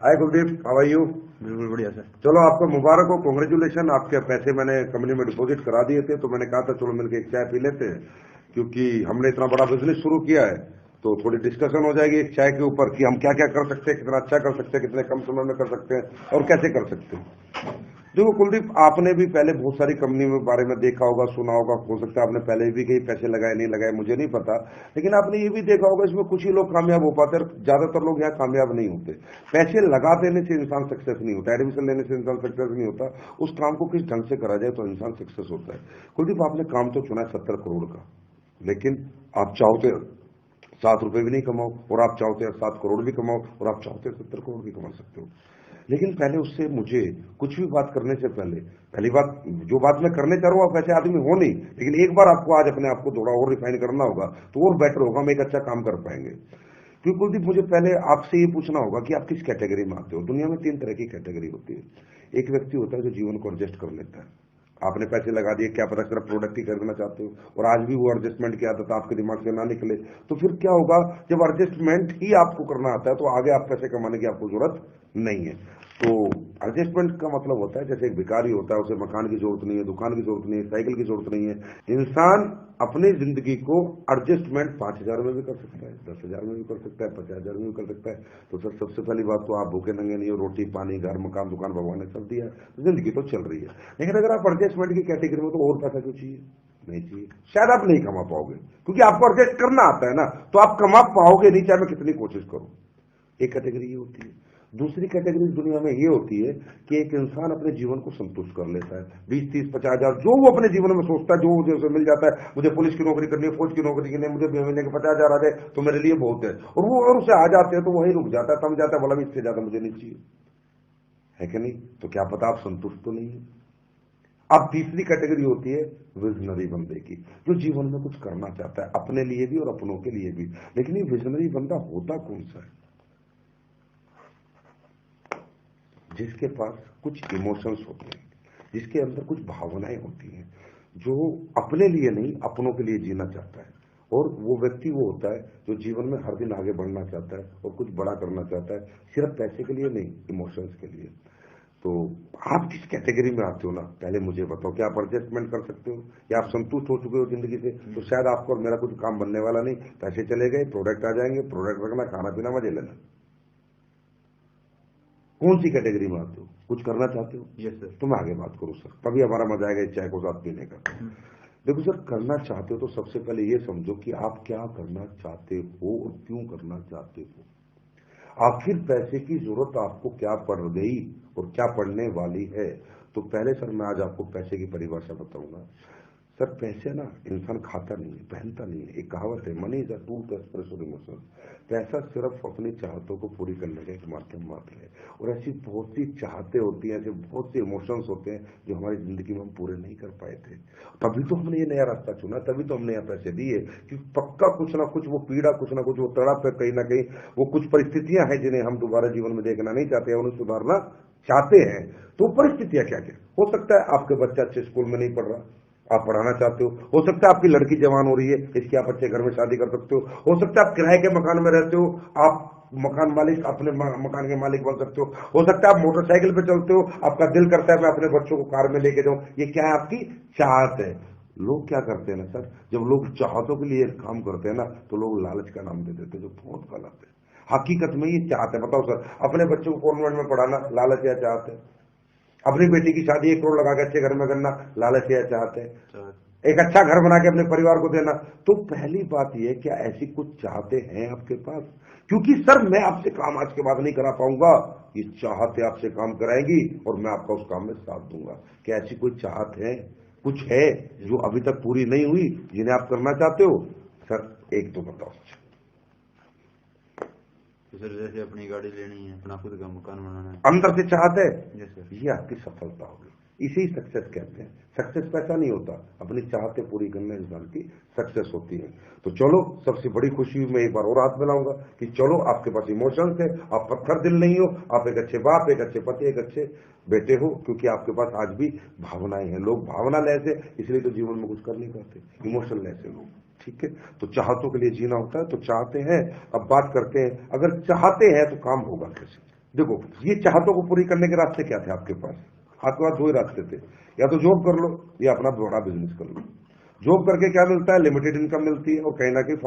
Hi Kuldeep, how are you? बिल्कुल बढ़िया sir. चलो आपको मुबारक हो, कांग्रेचुलेशन। आपके पैसे मैंने कंपनी में डिपॉजिट करा दिए थे, तो मैंने कहा था चलो मिलकर एक चाय पी लेते हैं, क्योंकि हमने इतना बड़ा बिजनेस शुरू किया है तो थोड़ी डिस्कशन हो जाएगी एक चाय के ऊपर कि हम क्या क्या कर सकते हैं, कितना अच्छा कर सकते हैं, कितने कम समय में कर सकते हैं और कैसे कर सकते हैं। देखो कुलदीप, आपने भी पहले बहुत सारी कंपनी में बारे में देखा होगा, सुना होगा, हो सकता है आपने पहले भी कहीं पैसे लगाए नहीं लगाए मुझे नहीं पता, लेकिन आपने ये भी देखा होगा इसमें कुछ ही लोग कामयाब हो पाते हैं, ज्यादातर लोग यहाँ कामयाब नहीं होते। पैसे लगा देने से इंसान सक्सेस नहीं होता, एडमिशन लेने से इंसान सक्सेस नहीं होता, उस काम को किस ढंग से करा जाए तो इंसान सक्सेस होता है। कुलदीप, आपने काम तो चुना है 70 करोड़ का, लेकिन आप चाहते 7 रुपए भी नहीं कमाओ, और आप चाहते हैं 7 करोड़ भी कमाओ, और आप चाहते हैं 70 करोड़ भी कमा सकते हो। लेकिन पहले उससे मुझे कुछ भी बात करने से पहली बात, जो बात मैं करने चाह रहा हूं आप ऐसे आदमी हो नहीं, लेकिन एक बार आपको आज अपने आप को थोड़ा और रिफाइन करना होगा तो और बेटर होगा, हम एक अच्छा काम कर पाएंगे। क्योंकि कुलदीप, मुझे पहले आपसे ये पूछना होगा कि आप किस कैटेगरी में आते हो। दुनिया में 3 तरह की कैटेगरी होती है। एक व्यक्ति होता है जो जीवन को एडजस्ट कर लेता है। आपने पैसे लगा दिए, क्या पता सिर्फ प्रोडक्ट ही खरीदना चाहते हो और आज भी वो एडजस्टमेंट की आदत आपके दिमाग से ना निकले, तो फिर क्या होगा, जब एडजस्टमेंट ही आपको करना आता है तो आगे आप पैसे कमाने की आपको जरूरत नहीं है। तो एडजस्टमेंट का मतलब होता है, जैसे एक भिखारी होता है, उसे मकान की जरूरत नहीं है, दुकान की जरूरत नहीं है, साइकिल की जरूरत नहीं है। इंसान अपनी जिंदगी को एडजस्टमेंट 5,000 में भी कर सकता है, 10,000 में भी कर सकता है, 50,000 में भी कर सकता है। तो सर सबसे पहली बात तो आप भूखे नंगे नहीं हो, रोटी पानी घर मकान दुकान भगवान ने सब दिया है, तो जिंदगी तो चल रही है। लेकिन अगर आप एडजस्टमेंट की कैटेगरी में, तो और पैसा क्यों चाहिए? नहीं चाहिए। शायद आप नहीं कमा पाओगे, क्योंकि आपको एडजस्ट करना आता है ना, तो आप कमा पाओगे नहीं चाहे मैं कितनी कोशिश करूं। एक कैटेगरी ये होती है। दूसरी कैटेगरी दुनिया में ये होती है कि एक इंसान अपने जीवन को संतुष्ट कर लेता है, 20, 30, 50,000 जो वो अपने जीवन में सोचता है, जो मुझे उसे मिल जाता है, मुझे पुलिस की नौकरी करनी है, फौज की नौकरी करनी है, मुझे महीने के 50,000 आ जाए तो मेरे लिए बहुत है, और वो अगर उसे आ जाते हैं तो वही रुक जाता है, थम जाता है, बोला भी इससे ज्यादा मुझे नहीं चाहिए, है कि नहीं? तो क्या पता आप संतुष्ट तो नहीं है। अब तीसरी कैटेगरी होती है विजनरी बंदे की, जो जीवन में कुछ करना चाहता है, अपने लिए भी और अपनों के लिए भी। लेकिन ये विजनरी बंदा होता कौन सा है? जिसके पास कुछ इमोशंस होते हैं, जिसके अंदर कुछ भावनाएं होती हैं, जो अपने लिए नहीं अपनों के लिए जीना चाहता है। और वो व्यक्ति वो होता है जो जीवन में हर दिन आगे बढ़ना चाहता है और कुछ बड़ा करना चाहता है, सिर्फ पैसे के लिए नहीं, इमोशंस के लिए। तो आप किस कैटेगरी में आते हो ना, पहले मुझे बताओ। क्या आप एडजस्टमेंट कर सकते हो, या आप संतुष्ट हो चुके हो जिंदगी से? तो शायद आपको और मेरा कुछ काम बनने वाला नहीं, पैसे चले गए, प्रोडक्ट आ जाएंगे, प्रोडक्ट रखना, खाना पीना, मजे लेना। कौन सी कैटेगरी में आते हो? कुछ करना चाहते हो? Yes sir. तो मैं आगे बात करूं सर, तभी हमारा मजा आएगा इस चाय को साथ पीने का। देखो सर, करना चाहते हो तो सबसे पहले ये समझो कि आप क्या करना चाहते हो और क्यों करना चाहते हो। आखिर पैसे की जरूरत आपको क्या पड़ गई और क्या पड़ने वाली है? तो पहले सर मैं आज आपको पैसे की परिभाषा बताऊंगा। सर पैसे ना इंसान खाता नहीं है, पहनता नहीं है। एक कहावत है, money is a tool to express your emotion. पैसा सिर्फ अपनी चाहतों को पूरी करने का एक माध्यम मात्र है। और ऐसी बहुत सी चाहते होती हैं, ऐसे बहुत से इमोशंस होते हैं जो हमारी जिंदगी में हम पूरे नहीं कर पाए थे। तभी तो हमने ये नया रास्ता चुना, तभी तो हमने यहाँ पैसे दिए कि पक्का कुछ ना कुछ वो पीड़ा, कुछ ना कुछ वो तड़प है, कहीं ना कहीं वो कुछ परिस्थितियां हैं जिन्हें हम दोबारा जीवन में देखना नहीं चाहते, उन्हें सुधारना चाहते हैं। तो परिस्थितियां क्या क्या हो सकता है? आपके बच्चा अच्छे स्कूल में नहीं पढ़ रहा, आप पढ़ाना चाहते हो सकता है आपकी लड़की जवान हो रही है, इसकी आप अच्छे घर में शादी कर सकते हो सकता है आप किराए के मकान में रहते हो, आप मकान मालिक, अपने मकान के मालिक बन सकते हो सकता है आप मोटरसाइकिल पे चलते हो, आपका दिल करता है मैं अपने बच्चों को कार में लेके जाऊं। ये क्या है? आपकी चाहत है। लोग क्या करते हैं ना सर, जब लोग चाहतों के लिए काम करते हैं ना, तो लोग लालच का नाम दे देते हैं, जो बहुत गलत है। हकीकत में ये चाहते हैं। बताओ सर, अपने बच्चों को कॉन्वेंट में पढ़ाना लालच या चाहते हैं? अपनी बेटी की शादी 1 करोड़ लगा के अच्छे घर में करना लालच या चाहते हैं? एक अच्छा घर बना के अपने परिवार को देना। तो पहली बात यह, क्या ऐसी कुछ चाहते हैं आपके पास? क्योंकि सर मैं आपसे काम आज के बाद नहीं करा पाऊंगा, ये चाहते आपसे काम कराएंगी और मैं आपका उस काम में साथ दूंगा। क्या ऐसी कोई चाहत है, कुछ है जो अभी तक पूरी नहीं हुई, जिन्हें आप करना चाहते हो? सर एक तो बताओ। तो सर जैसे अपनी गाड़ी लेनी है, अपना खुद का मकान बनाना है, अंदर से चाहते हैं, यस सर। ये आपकी सफलता होगी, इसे ही सक्सेस कहते हैं। सक्सेस पैसा नहीं होता, अपनी चाहते पूरी करने इंसान की सक्सेस होती है। तो चलो, सबसे बड़ी खुशी में एक बार और हाथ मिलाऊंगा कि चलो आपके पास इमोशंस है, आप पत्थर दिल नहीं हो, आप एक अच्छे बाप, एक अच्छे पति, एक अच्छे बेटे हो, क्योंकि आपके पास आज भी भावनाएं हैं। लोग भावना लेस है, इसलिए तो जीवन में कुछ कर नहीं पाते, इमोशन लेस है लोग। ठीक है, तो चाहतों के लिए जीना होता है, तो चाहते हैं। अब बात करते हैं, अगर चाहते हैं तो काम होगा कैसे? देखो, ये चाहतों को पूरी करने के रास्ते क्या थे आपके पास? आपके पास दो ही रास्ते थे, या तो जॉब कर लो या अपना बड़ा बिजनेस कर लो। जॉब करके क्या मिलता है? लिमिटेड इनकम मिलती है और कहीं ना कहीं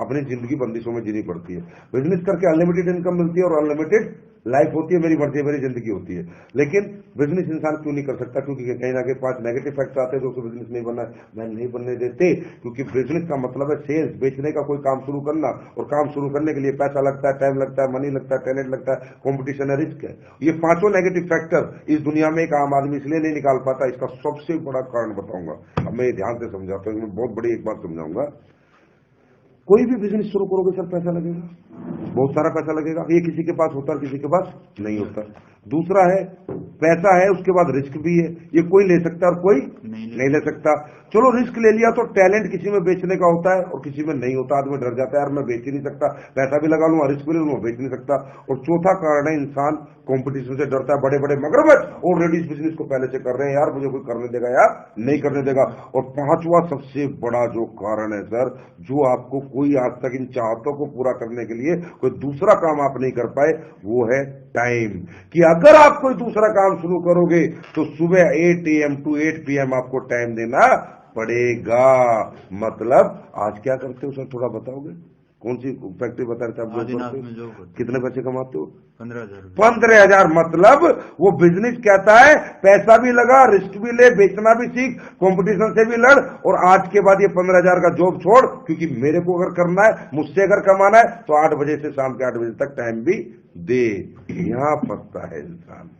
अपनी जिंदगी बंदिशों में जीनी पड़ती है। बिजनेस करके अनलिमिटेड इनकम मिलती है और अनलिमिटेड लाइफ होती है, मेरी मर्जी मेरी जिंदगी होती है। लेकिन बिजनेस इंसान क्यों नहीं कर सकता? क्योंकि कहीं ना कहीं 5 नेगेटिव फैक्टर आते हैं जो उसको बिजनेस नहीं बनना मैं नहीं बनने देते। क्योंकि बिजनेस का मतलब है सेल्स, बेचने का कोई काम शुरू करना, और काम शुरू करने के लिए पैसा लगता है, टाइम लगता है, मनी लगता है, टैलेंट लगता है, कॉम्पिटिशन है, रिस्क है। ये 5 नेगेटिव फैक्टर इस दुनिया में एक आम आदमी इसलिए नहीं निकाल पाता। इसका सबसे बड़ा कारण बताऊंगा, अब मैं ध्यान से समझाता हूँ, मैं बहुत बड़ी एक बात समझाऊंगा। कोई भी बिजनेस शुरू करोगे सर, पैसा लगेगा, बहुत सारा पैसा लगेगा। ये किसी के पास होता है, किसी के पास नहीं होता। दूसरा है, पैसा है उसके बाद रिस्क भी है, ये कोई ले सकता है और कोई नहीं ले सकता। चलो रिस्क ले लिया तो टैलेंट किसी में बेचने का होता है और किसी में नहीं होता। आदमी डर जाता है, यार मैं बेच ही नहीं सकता, पैसा भी लगा लूंगा, रिस्क भी ले लूंगा, बेच नहीं सकता। और चौथा कारण है, इंसान कंपटीशन से डरता है। बड़े बड़े मगरमच्छ ऑलरेडी इस बिजनेस को पहले से कर रहे हैं, यार मुझे कोई करने देगा यार नहीं करने देगा। और 5वां सबसे बड़ा जो कारण है सर, जो आपको कोई आज तक इन चाहतों को पूरा करने के लिए कोई दूसरा काम आप नहीं कर पाए, वो है टाइम। कि अगर आप कोई दूसरा काम शुरू करोगे तो सुबह 8 AM to 8 PM आपको टाइम देना पड़ेगा। मतलब आज क्या करते हो सर, थोड़ा बताओगे? कौन सी फैक्ट्री बता रहे थे आप? कितने पैसे कमाते हो? 15,000। 15,000। मतलब वो बिजनेस कहता है पैसा भी लगा, रिस्क भी ले, बेचना भी सीख, कंपटीशन से भी लड़, और आज के बाद ये 15,000 का जॉब छोड़, क्योंकि मेरे को अगर करना है, मुझसे अगर कमाना है तो 8 बजे से शाम के 8 बजे तक टाइम भी दे। यहां फंसता है इंसान।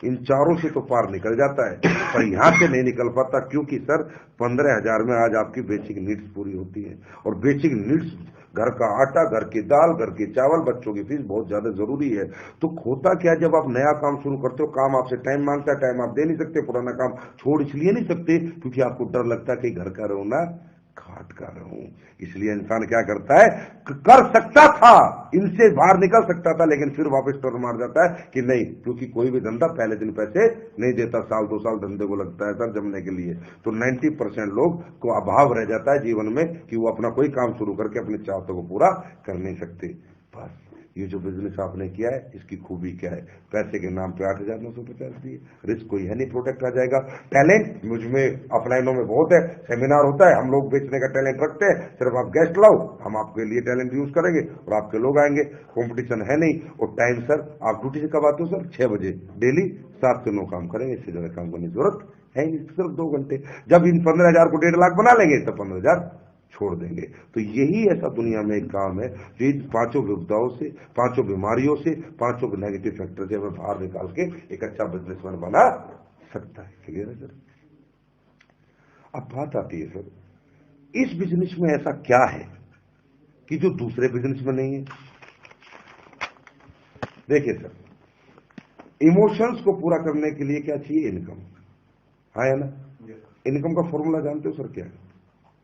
इन चारों से तो पार निकल जाता है, पर यहां से नहीं निकल पाता। क्योंकि सर 15,000 में आज आपकी बेसिक नीड्स पूरी होती है, और बेसिक नीड्स घर का आटा, घर की दाल, घर के चावल, बच्चों की फीस बहुत ज्यादा जरूरी है। तो होता क्या, जब आप नया काम शुरू करते हो, काम आपसे टाइम मांगता है, टाइम आप दे नहीं सकते, पुराना काम छोड़ इसलिए नहीं सकते क्योंकि आपको डर लगता है कि घर का रहो ना घाट का रहूं। इसलिए इंसान क्या करता है, कर सकता था, इनसे बाहर निकल सकता था, लेकिन फिर वापस टर्न मार जाता है कि नहीं, क्योंकि कोई भी धंधा पहले दिन पैसे नहीं देता, साल 2 साल धंधे को लगता है सर जमने के लिए। तो 90% लोग को अभाव रह जाता है जीवन में कि वो अपना कोई काम शुरू करके अपनी चाहतों को पूरा कर नहीं सकते। बस ये जो बिजनेस आपने किया है, इसकी खूबी क्या है? पैसे के नाम पे 8,950 दिए, रिस्क कोई है नहीं, प्रोडक्ट आ जाएगा। टैलेंट मुझमें ऑफलाइनों में बहुत है, सेमिनार होता है, हम लोग बेचने का टैलेंट रखते हैं, सिर्फ आप गेस्ट लाओ, हम आपके लिए टैलेंट यूज करेंगे और आपके लोग आएंगे। कंपटीशन है नहीं। और टाइम सर, आप ड्यूटी से कब आते हो सर? 6 बजे डेली, 7 से 9 काम करेंगे, इससे ज्यादा काम करने की जरूरत है नहीं, सिर्फ 2 घंटे। जब इन 15,000 को 1.5 लाख बना लेंगे तो 15,000 छोड़ देंगे। तो यही ऐसा दुनिया में एक काम है जो इन 5 विपदाओं से, 5 बीमारियों से, 5 नेगेटिव फैक्टर से हमें बाहर निकाल के एक अच्छा बिजनेसमैन बना सकता है। क्लियर है सर? अब बात आती है सर, इस बिजनेस में ऐसा क्या है कि जो दूसरे बिजनेस में नहीं है? देखिए सर, इमोशंस को पूरा करने के लिए क्या चाहिए? इनकम। हाँ है ना? इनकम का फॉर्मूला जानते हो सर क्या है?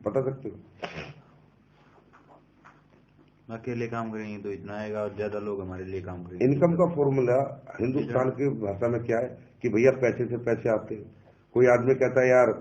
बता सकते हो? अकेले काम करेंगे तो इतना आएगा और ज्यादा लोग हमारे लिए काम करेंगे। इनकम का फॉर्मूला हिंदुस्तान की भाषा में क्या है कि भैया पैसे से पैसे आते हैं। कोई आदमी कहता है यार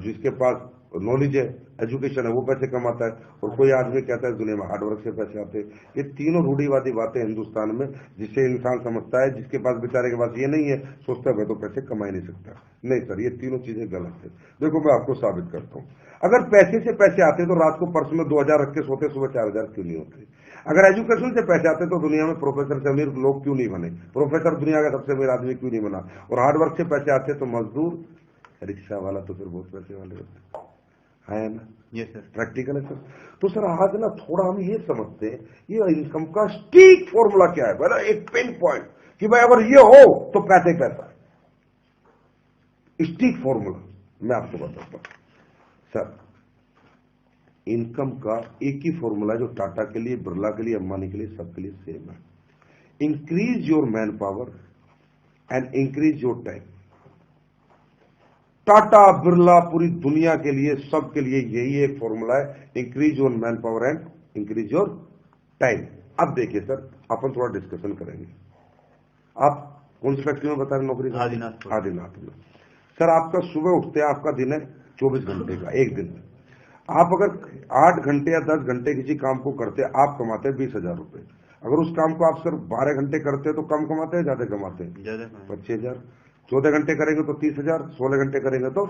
जिसके पास नॉलेज है, एजुकेशन है, वो पैसे कमाता है, और कोई आदमी कहता है दुनिया में हार्डवर्क से पैसे आते हैं। ये तीनों रूढ़िवादी बातें हिंदुस्तान में, जिससे इंसान समझता है, जिसके पास बेचारे के पास ये नहीं है, सोचता है मैं तो पैसे कमा ही नहीं सकता। नहीं सर, ये तीनों चीजें गलत है। देखो मैं आपको साबित करता हूँ। अगर पैसे से पैसे आते तो रात को पर्स में 2,000 रख के सोते, सुबह 4,000 क्यों नहीं होते? अगर एजुकेशन से पैसे आते तो दुनिया में प्रोफेसर से अमीर लोग क्यों नहीं बने? प्रोफेसर दुनिया का सबसे अमीर आदमी क्यों नहीं बना? और हार्डवर्क से पैसे आते तो मजदूर, रिक्शा वाला तो फिर बहुत पैसे वाले होते है ना? ये सर प्रैक्टिकल है सर। तो सर आज ना थोड़ा हम ये समझते हैं ये इनकम का स्टीक फॉर्मूला क्या है, पहले एक पिन पॉइंट कि भाई अगर ये हो तो पैसे ही पैसा है। स्टीक फॉर्मूला मैं आपको बताता हूं सर। इनकम का एक ही फॉर्मूला जो टाटा के लिए, बिरला के लिए, अंबानी के लिए, सबके लिए सेम है। Increase your man power and increase your time. Tata, Birla, पूरी दुनिया के लिए, सबके लिए यही एक फॉर्मूला है, increase your man power and increase your time. अब देखिए सर, अपन थोड़ा डिस्कशन करेंगे। आप कौन सी फैक्ट्री में बता रहे नौकरी? आदिनाथ में। सर आपका सुबह उठते हैं, आपका दिन है 24 घंटे का, एक दिन। आप अगर 8 घंटे या 10 घंटे किसी काम को करते, आप कमाते हैं 20,000 रुपए। अगर उस काम को आप सिर्फ 12 घंटे करते हैं तो कम कमाते हैं, ज्यादा कमाते हैं? ज्यादा 25,000। 14 घंटे करेंगे तो 30,000, 16 घंटे करेंगे तो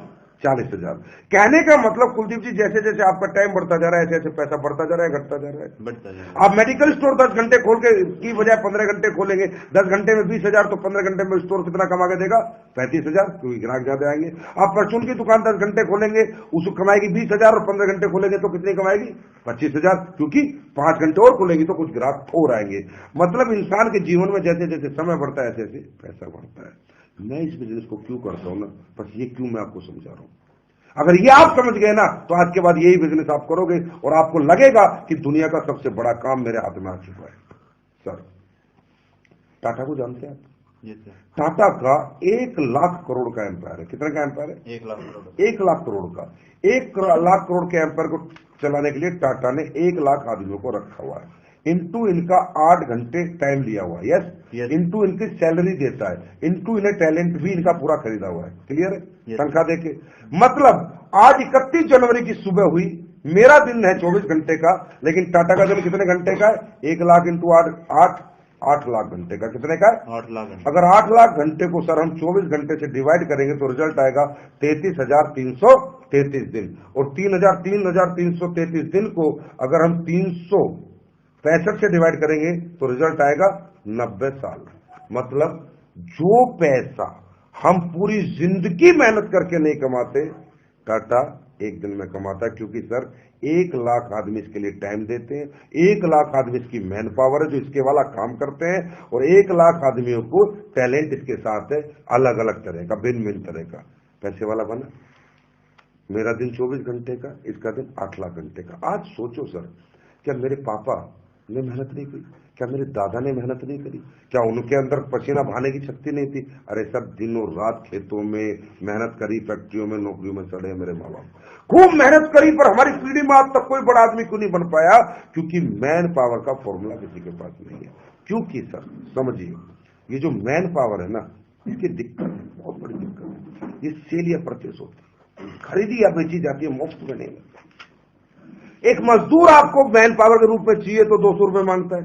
40,000। कहने का मतलब कुलदीप जी, जैसे जैसे आपका टाइम बढ़ता जा रहा है, ऐसे ऐसे पैसा बढ़ता जा रहा है, घटता जा रहा है, बढ़ता जा रहा आप मेडिकल स्टोर 10 घंटे खोल के की बजाय 15 घंटे खोलेंगे, 10 घंटे में 20,000, तो 15 घंटे में स्टोर कितना कमा के देगा? 35,000, क्योंकि ग्राहक ज्यादा आएंगे। आप परचून की दुकान 10 घंटे खोलेंगे, उसको कमाएगी 20,000, और 15 घंटे खोलेंगे तो कितनी कमाएगी? 25,000, क्योंकि 5 घंटे और खोलेंगी तो कुछ ग्राहक और आएंगे। मतलब इंसान के जीवन में जैसे जैसे समय बढ़ता है, ऐसे ऐसे पैसा बढ़ता है। मैं इस बिजनेस को क्यों करता हूं ना, बस ये क्यों मैं आपको समझा रहा हूं। अगर ये आप समझ गए ना, तो आज के बाद यही बिजनेस आप करोगे और आपको लगेगा कि दुनिया का सबसे बड़ा काम मेरे हाथ में आ चुका है। सर, टाटा को जानते हैं आप? जी सर। टाटा का 1 लाख करोड़ का एम्पायर है। कितने का एम्पायर है? 1 लाख करोड़। 1 लाख करोड़ का। 1 लाख करोड़ के एम्पायर को चलाने के लिए टाटा ने 1 लाख आदमियों को रखा हुआ है। इनटू इनका 8 घंटे टाइम लिया हुआ है। यस। इनटू इनकी सैलरी देता है, इनटू इन्हें टैलेंट भी इनका पूरा खरीदा हुआ है। क्लियर है? तनख्वाह देके। मतलब आज 31 जनवरी की सुबह हुई, मेरा दिन है 24 घंटे का, लेकिन टाटा का दिन कितने घंटे का है? 1 लाख इंटू 8 लाख घंटे का। कितने का है? 8 लाख घंटे। अगर 8 लाख घंटे को सर हम 24 घंटे से डिवाइड करेंगे तो रिजल्ट आएगा 33,333 दिन। और 3,333 दिन को अगर हम 365 से डिवाइड करेंगे तो रिजल्ट आएगा 90 साल। मतलब जो पैसा हम पूरी जिंदगी मेहनत करके नहीं कमाते, टाटा एक दिन में कमाता है। क्योंकि सर 1 लाख आदमी इसके लिए टाइम देते हैं, 1 लाख आदमी इसकी मैन पावर है जो इसके वाला काम करते हैं, और 1 लाख आदमियों को टैलेंट इसके साथ है, अलग अलग तरह का, भिन्न भिन्न तरह का। पैसे वाला बना। मेरा दिन 24 घंटे का, इसका दिन 8 लाख घंटे का। आज सोचो सर, क्या मेरे पापा ने मेहनत नहीं की? क्या मेरे दादा ने मेहनत नहीं करी? क्या उनके अंदर पसीना बहाने की शक्ति नहीं थी? अरे सर, दिनों रात खेतों में मेहनत करी, फैक्ट्रियों में, नौकरियों में सड़े मेरे माँ बाप, खूब मेहनत करी, पर हमारी पीढ़ी में आज तक कोई बड़ा आदमी क्यों नहीं बन पाया? क्योंकि मैन पावर का फॉर्मूला किसी के पास नहीं है। क्योंकि सर समझिए, ये जो मैन पावर है ना, इसकी दिक्कत है, बहुत बड़ी दिक्कत है। ये सेल या परचेस होती है, खरीदी या बेची जाती है, मुफ्त में नहीं मिलती। एक मजदूर आपको मैन पावर के रूप में चाहिए तो 200 रुपए मांगता है,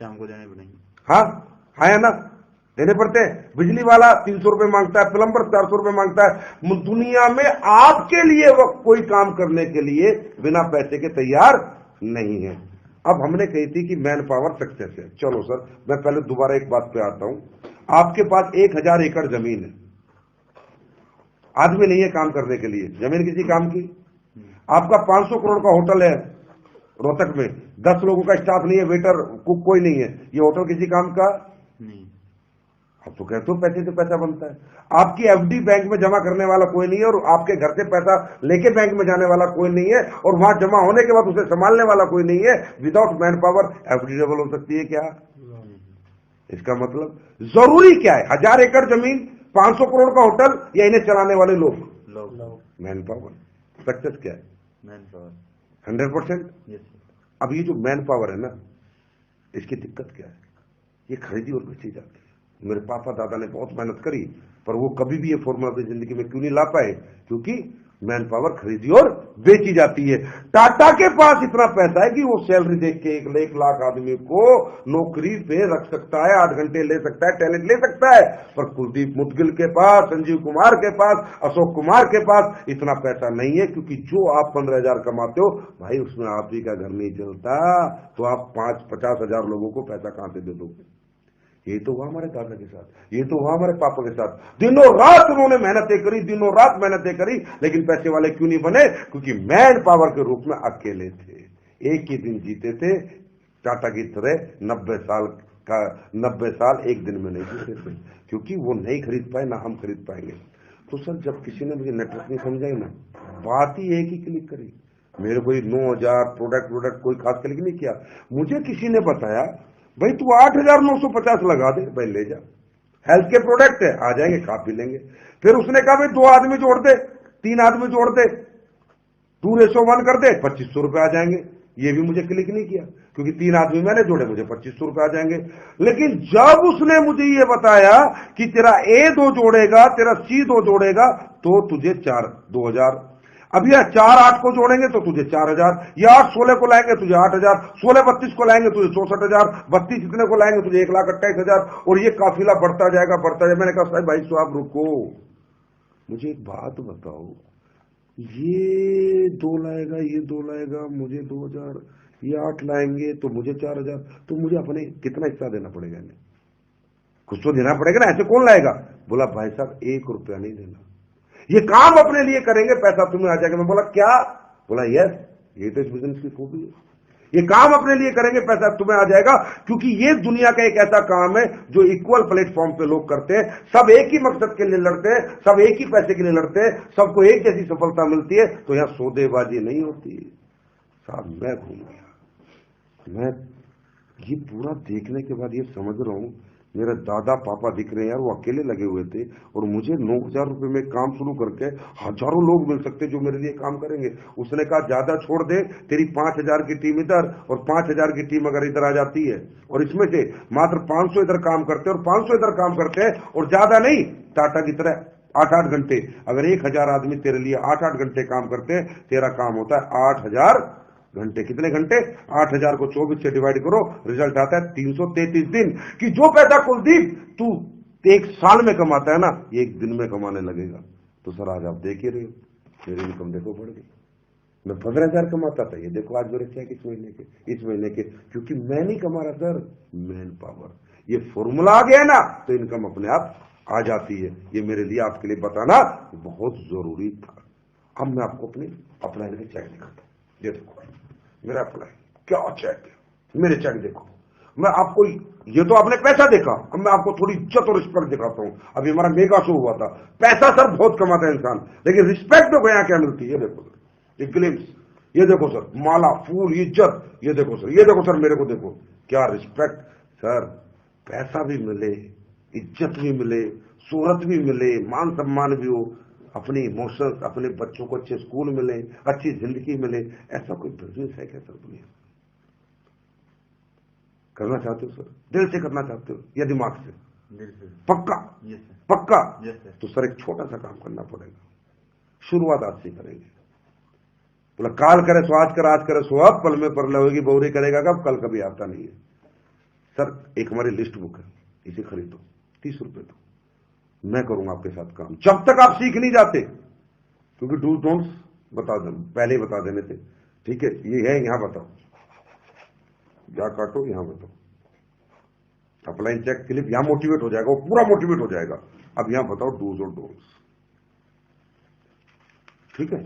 शाम को देने पड़ेंगे। हाँ है ना, देने पड़ते हैं। बिजली वाला 300 रुपए मांगता है, प्लम्बर 400 रुपए मांगता है। दुनिया में आपके लिए वो कोई काम करने के लिए बिना पैसे के तैयार नहीं है। अब हमने कही थी कि मैन पावर सक्सेस है। चलो सर, मैं पहले दोबारा एक बात पे आता हूं। आपके पास 1000 एकड़ जमीन है, आदमी नहीं है काम करने के लिए, जमीन किसी काम की। आपका 500 करोड़ का होटल है रोहतक में, 10 लोगों का स्टाफ नहीं है, वेटर कुक कोई नहीं है, ये होटल किसी काम का नहीं। अब तो कहते हो पैसे से पैसा बनता है। आपकी एफडी बैंक में जमा करने वाला कोई नहीं है, और आपके घर से पैसा लेके बैंक में जाने वाला कोई नहीं है, और वहां जमा होने के बाद उसे संभालने वाला कोई नहीं है। Without man power FD double हो सकती है क्या? इसका मतलब जरूरी क्या है? 1000 एकड़ जमीन, 500 करोड़ का होटल, या इन्हें चलाने वाले लोग? Man power. सक्सेस क्या है? Man power 100%। यस। अब ये जो मैन पावर है ना, इसकी दिक्कत क्या है? ये खरीदी और बेची जाती है। मेरे पापा दादा ने बहुत मेहनत करी, पर वो कभी भी ये फॉर्मूला अपनी जिंदगी में क्यों नहीं ला पाए? क्योंकि मैन पावर खरीदी और बेची जाती है। टाटा के पास इतना पैसा है कि वो सैलरी देख के 1 लाख आदमी को नौकरी पे रख सकता है, 8 घंटे ले सकता है, टैलेंट ले सकता है। पर कुलदीप मुदगिल के पास, संजीव कुमार के पास, अशोक कुमार के पास इतना पैसा नहीं है। क्योंकि जो आप 15,000 कमाते हो भाई, उसमें आप ही का घर नहीं चलता, तो आप 50 हजार लोगों को पैसा कहां से दे दोगे? ये तो हुआ हमारे दादा के साथ, ये तो हुआ हमारे पापा के साथ। दिनों रात उन्होंने मेहनतें करी, दिनों रात मेहनतें करी, लेकिन पैसे वाले क्यों नहीं बने? क्योंकि मैन पावर के रूप में अकेले थे, एक ही दिन जीते थे। टाटा की तरह 90 साल एक दिन में नहीं जीते थे, क्योंकि वो नहीं खरीद पाए, ना हम खरीद पाएंगे। तो सर, जब किसी ने मुझे नेटवर्क नहीं समझाई ना, बात ही एक ही क्लिक करी। मेरे कोई 9000 प्रोडक्ट कोई खास क्लिक नहीं किया। मुझे किसी ने बताया, भाई तू 8,950 लगा दे, भाई ले जा, हेल्थ के प्रोडक्ट है, आ जाएंगे, खा पी लेंगे। फिर उसने कहा भाई 2 आदमी जोड़ दे, 3 आदमी जोड़ दे, 2:1 कर दे, 2500 रुपए आ जाएंगे। ये भी मुझे क्लिक नहीं किया, क्योंकि 3 आदमी मैंने जोड़े, मुझे 2500 रुपए आ जाएंगे। लेकिन जब उसने मुझे ये बताया कि तेरा A 2 जोड़ेगा, तेरा C 2 जोड़ेगा, तो तुझे 2,000। अब ये 4-8 को जोड़ेंगे तो तुझे 4,000, ये 8-16 को लाएंगे तुझे 8,000, 16-32 को लाएंगे तुझे 64,000, 32 इतने को लाएंगे तुझे 1,28,000, और ये काफिला बढ़ता जाएगा बढ़ता जाएगा। मैंने कहा साहब भाई साहब रुको, मुझे एक बात बताओ, ये 2 लाएगा, ये 2 लाएगा, मुझे 2,000, ये 8 लाएंगे तो मुझे 4,000, तो मुझे अपने कितना हिस्सा देना पड़ेगा? नहीं कुछ तो देना पड़ेगा ना, ऐसे कौन लाएगा? बोला भाई साहब 1 रुपया नहीं देना, ये काम अपने लिए करेंगे, पैसा तुम्हें आ जाएगा। मैं बोला क्या? बोला यस, ये तो इस बिजनेस की खूबी है, ये काम अपने लिए करेंगे, पैसा तुम्हें आ जाएगा, क्योंकि ये दुनिया का एक ऐसा काम है जो इक्वल प्लेटफॉर्म पे लोग करते हैं, सब एक ही मकसद के लिए लड़ते हैं, सब एक ही पैसे के लिए लड़ते हैं, सबको एक जैसी सफलता मिलती है, तो यहां सौदेबाजी नहीं होती। साहब मैं घूम गया, मैं ये पूरा देखने के बाद ये समझ रहा हूं, मेरे दादा पापा दिख रहे हैं यार, वो अकेले लगे हुए थे, और मुझे 9,000 रुपए में काम शुरू करके हजारों लोग मिल सकते जो मेरे लिए काम करेंगे। उसने कहा ज्यादा छोड़ दे, तेरी 5,000 की टीम इधर और 5,000 की टीम अगर इधर आ जाती है, और इसमें से मात्र 500 इधर काम करते हैं और 500 इधर काम करते हैं, और ज्यादा नहीं, टाटा की तरह 8-8 घंटे, अगर 1,000 आदमी तेरे लिए 8-8 घंटे काम करते हैं, तेरा काम होता है 8,000 घंटे। कितने घंटे? 8,000 को 24 से डिवाइड करो, रिजल्ट आता है 333 दिन। कि जो पैसा कुलदीप तू 1 साल में कमाता है ना, ये 1 दिन में कमाने लगेगा। तो सर आज आप देख ही रहे हो, मेरी इनकम देखो बढ़ गई। मैं 15,000 कमाता था, ये देखो आज मेरे चेक इस महीने के, क्योंकि मैं नहीं कमा रहा सर, मैन पावर, ये फॉर्मूला आ गया ना, तो इनकम अपने आप आ जाती है। ये मेरे लिए आपके लिए बताना बहुत जरूरी था। अब मैं आपको अपने अपलाइन के चेक दिखाता हूं, ये देखो मेरा अप्लाई, क्या चेक है, मेरे चेक देखो। मैं आपको, ये तो आपने पैसा देखा, अब मैं आपको थोड़ी इज्जत और रिस्पेक्ट दिखाता हूं। अभी हमारा मेगा शो हुआ था, पैसा सर बहुत कमाता है इंसान, लेकिन रिस्पेक्ट देखो यहां क्या मिलती है। ये देखो सर, ये ग्लिम्स, ये देखो सर, माला, फूल, इज्जत, ये देखो सर, ये देखो सर, मेरे को देखो क्या रिस्पेक्ट। सर पैसा भी मिले, इज्जत भी मिले, शोहरत भी मिले, मान सम्मान भी हो, अपने इमोशंस, अपने बच्चों को अच्छे स्कूल मिले, अच्छी जिंदगी मिले, ऐसा कोई बिजनेस है क्या सर दुनिया? करना चाहते हो सर? दिल से करना चाहते हो या दिमाग से? दिल से। पक्का? Yes sir. पक्का? Yes sir. तो सर एक छोटा सा काम करना पड़ेगा, शुरुआत आज से करेंगे। बोला काल करे सो आज कर, आज करे सो अब, पल में परलय होगी, बहुरी करेगा कब, कल कभी आता नहीं है। सर एक हमारी लिस्ट बुक है, इसे खरीदो, 30 रुपए दो, मैं करूंगा आपके साथ काम, जब तक आप सीख नहीं जाते, क्योंकि डूज डोंट्स बता दो, पहले ही बता देने थे, ठीक है? ये है, यहां बताओ, या काटो, यहां बताओ, अपलाइन चेक क्लिप, यहां मोटिवेट हो जाएगा, वो पूरा मोटिवेट हो जाएगा। अब यहां बताओ डूज और डोंट्स, ठीक है?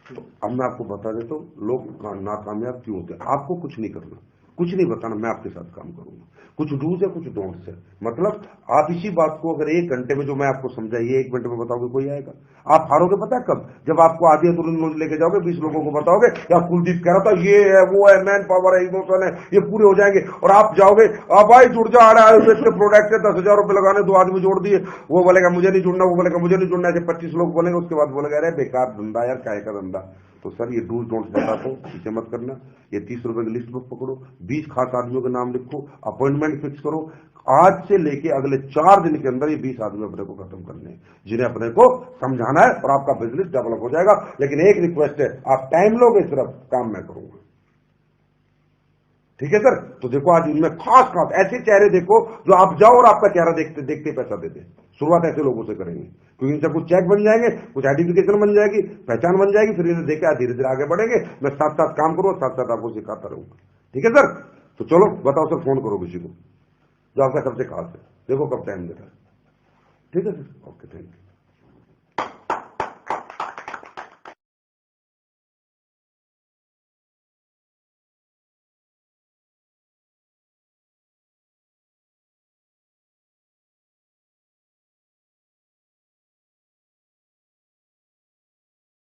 तो अब मैं आपको बता देता हूं लोग नाकामयाब क्यों होते हैं। आपको कुछ नहीं करना, कुछ नहीं बताना, मैं आपके साथ काम करूंगा। कुछ डूज है, कुछ डोंट्स है, मतलब आप इसी बात को अगर 1 घंटे में जो मैं आपको समझाइए 1 मिनट में बताओगे, कोई आएगा? आप हारोगे पता है कब? जब आपको आधी अधूरी नोट लेके जाओगे, 20 लोगों को बताओगे या कुलदीप कह रहा था ये है, वो है, मैन पावर है, इमोशन है, ये पूरे हो जाएंगे, और आप जाओगे, अब भाई जुड़ जा, आयुर्वेद के प्रोडक्ट है, 10,000 रुपए लगाने, 2 आदमी जोड़ दिए, वो बोलेगा मुझे नहीं जुड़ना, वो बोलेगा मुझे नहीं जुड़ना, ऐसे 25 लोग बोलेंगे, उसके बाद बोलेगा अरे बेकार धंधा यार, काय का धंधा। तो सर ये डूज डोंट्स बताता हूं, इसे मत करना। ये 30 रुपए की लिस्ट बुक पकड़ो, 20 खास आदमियों के नाम लिखो, अपॉइंटमेंट फिक्स करो, आज से लेके अगले 4 दिन के अंदर ये 20 आदमी अपने को खत्म करने हैं, जिन्हें अपने को समझाना है, और आपका बिजनेस डेवलप हो जाएगा। लेकिन एक रिक्वेस्ट है, आप टाइम लोगे, सिर्फ काम मैं करूंगा, ठीक है सर? तो देखो आज इनमें खास खास ऐसे चेहरे देखो जो आप जाओ और आपका चेहरा देखते देखते पैसा दे दे। शुरुआत ऐसे लोगों से करेंगे, क्योंकि इनसे कुछ चेक बन जाएंगे, कुछ आइडेंटिफिकेशन बन जाएगी, पहचान बन जाएगी, फिर इन्हें देखा धीरे धीरे आगे बढ़ेंगे। मैं साथ साथ काम करूंगा, साथ साथ आपको सिखाता रहूंगा, ठीक है सर? तो चलो बताओ सर, फोन करो किसी को जो आपका सबसे खास है, देखो कब टाइम देता है, ठीक है सर? Okay, thank you.